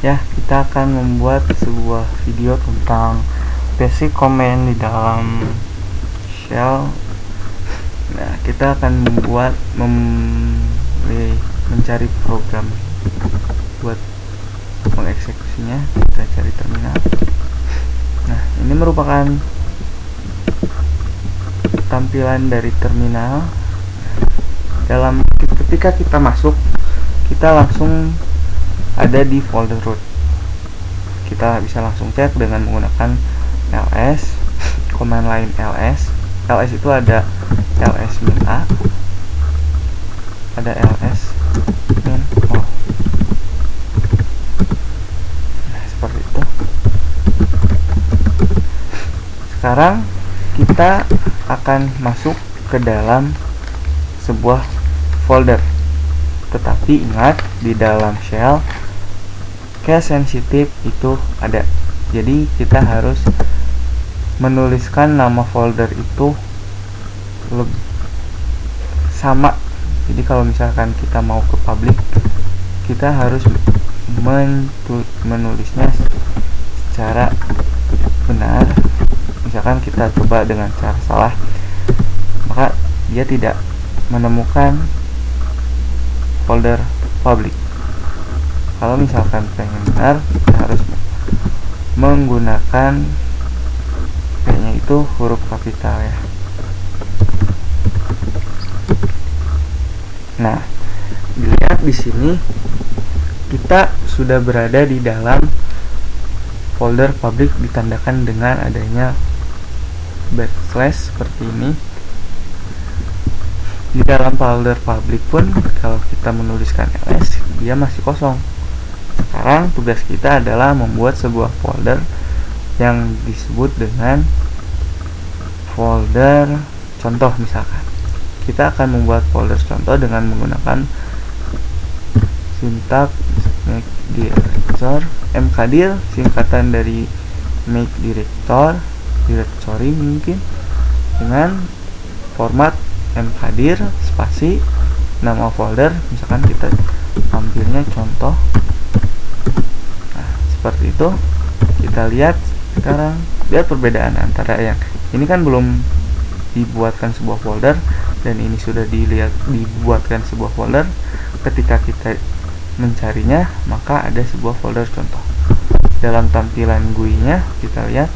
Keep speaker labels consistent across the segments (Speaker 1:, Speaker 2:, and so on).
Speaker 1: Ya, kita akan membuat sebuah video tentang basic command di dalam shell. Nah, kita akan mencari program buat mengeksekusinya. Kita cari terminal. Nah, ini merupakan tampilan dari terminal. Ketika kita masuk, kita langsung ada di folder root. Kita bisa langsung cek dengan menggunakan ls, command line ls. ls itu ada ls-a, ada ls-o. Nah, seperti itu. Sekarang kita akan masuk ke dalam sebuah folder. Tetapi ingat, di dalam shell case sensitive itu ada. Jadi kita harus menuliskan nama folder itu sama. Jadi kalau misalkan kita mau ke public, kita harus menulisnya secara benar. Misalkan kita coba dengan cara salah, maka dia tidak menemukan folder public. Kalau misalkan pengen benar, kita harus menggunakan P-nya itu huruf kapital ya. Nah, dilihat di sini kita sudah berada di dalam folder public ditandakan dengan adanya backslash seperti ini. Di dalam folder public pun kalau kita menuliskan ls, dia masih kosong. Sekarang tugas kita adalah membuat sebuah folder yang disebut dengan folder contoh. Misalkan kita akan membuat folder contoh dengan menggunakan sintak make director, mkdir singkatan dari make directory mungkin, dengan format mkdir spasi nama folder, misalkan kita ambilnya contoh. Nah, seperti itu. Kita lihat sekarang, lihat perbedaan antara yang ini kan belum dibuatkan sebuah folder, dan ini sudah dibuatkan sebuah folder. Ketika kita mencarinya, maka ada sebuah folder contoh. Dalam tampilan GUI-nya kita lihat,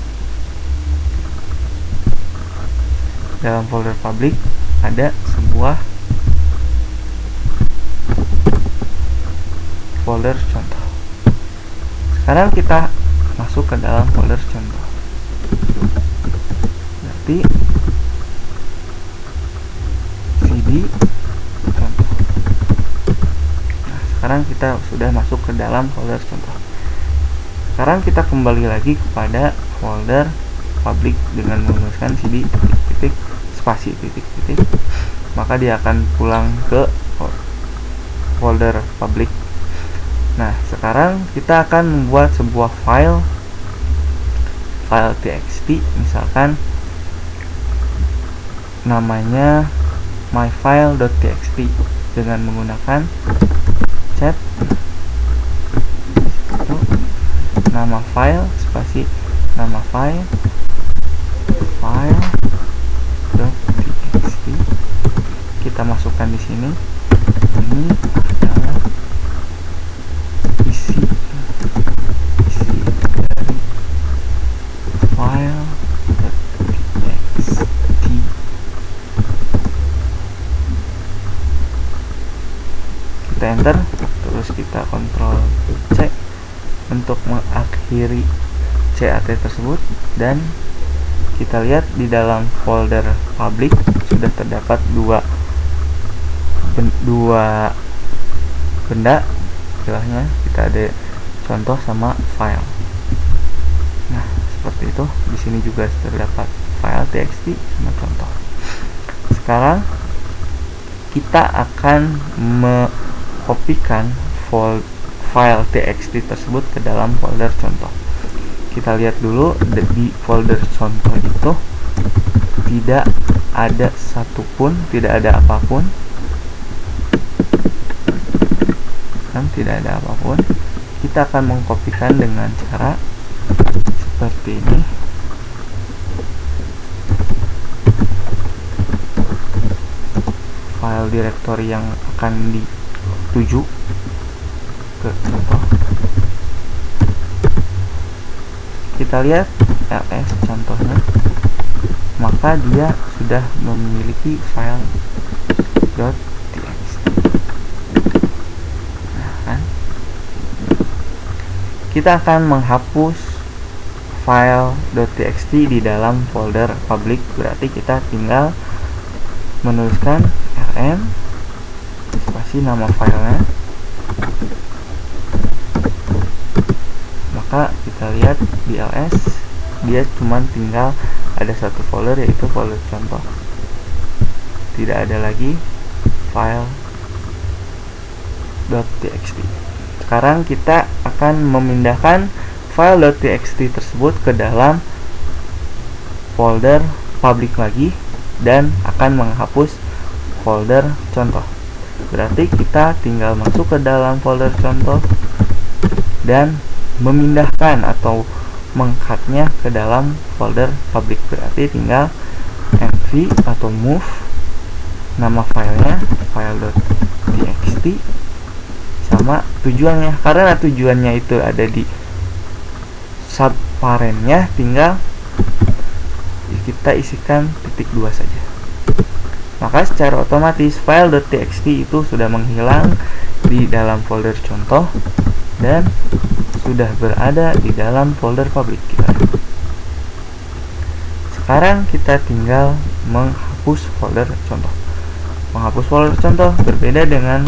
Speaker 1: dalam folder public ada sebuah folder contoh. Sekarang kita masuk ke dalam folder contoh. Berarti cd contoh. Nah, sekarang kita sudah masuk ke dalam folder contoh. Sekarang kita kembali lagi kepada folder public dengan menuliskan cd titik spasi titik, maka dia akan pulang ke folder public. Nah, sekarang kita akan membuat sebuah file txt, misalkan namanya myfile.txt, dengan menggunakan cat nama file spasi nama file .txt. Kita masukkan di sini. Ini adalah isi dari file .txt. Kita enter, terus kita Ctrl C untuk mengakhiri cat tersebut, dan kita lihat di dalam folder public sudah terdapat dua benda istilahnya. Kita ada contoh sama file. Nah, seperti itu. Di sini juga terdapat file txt sama contoh. Sekarang kita akan mengkopikan file txt tersebut ke dalam folder contoh. Kita lihat dulu di folder contoh itu tidak ada satupun, tidak ada apapun, tidak ada apapun. kita akan mengkopikan dengan cara seperti ini. File directory yang akan dituju ke contoh. Kita lihat ls contohnya, maka dia sudah memiliki file .txt. Nah, kan? Kita akan menghapus file .txt di dalam folder public, berarti kita tinggal menuliskan rm spasi nama filenya, maka kita lihat di ls dia cuman tinggal ada satu folder, yaitu folder contoh, tidak ada lagi file .txt. Sekarang kita akan memindahkan file .txt tersebut ke dalam folder public lagi dan akan menghapus folder contoh. Berarti kita tinggal masuk ke dalam folder contoh dan memindahkan atau mengcutnya ke dalam folder public. Berarti tinggal mv atau move nama filenya file.txt sama tujuannya. Karena tujuannya itu ada di subparennya, tinggal kita isikan !2 saja. Maka secara otomatis file.txt itu sudah menghilang di dalam folder contoh dan sudah berada di dalam folder public kita. Sekarang kita tinggal menghapus folder contoh. Menghapus folder contoh berbeda dengan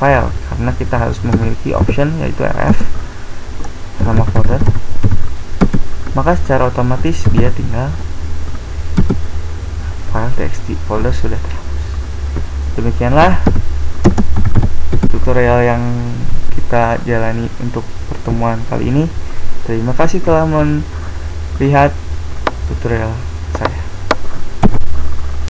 Speaker 1: file, karena kita harus memiliki option yaitu rf nama folder. Maka secara otomatis dia tinggal file txt folder sudah terhapus. Demikianlah tutorial yang kita jalani untuk pertemuan kali ini. Terima kasih telah melihat tutorial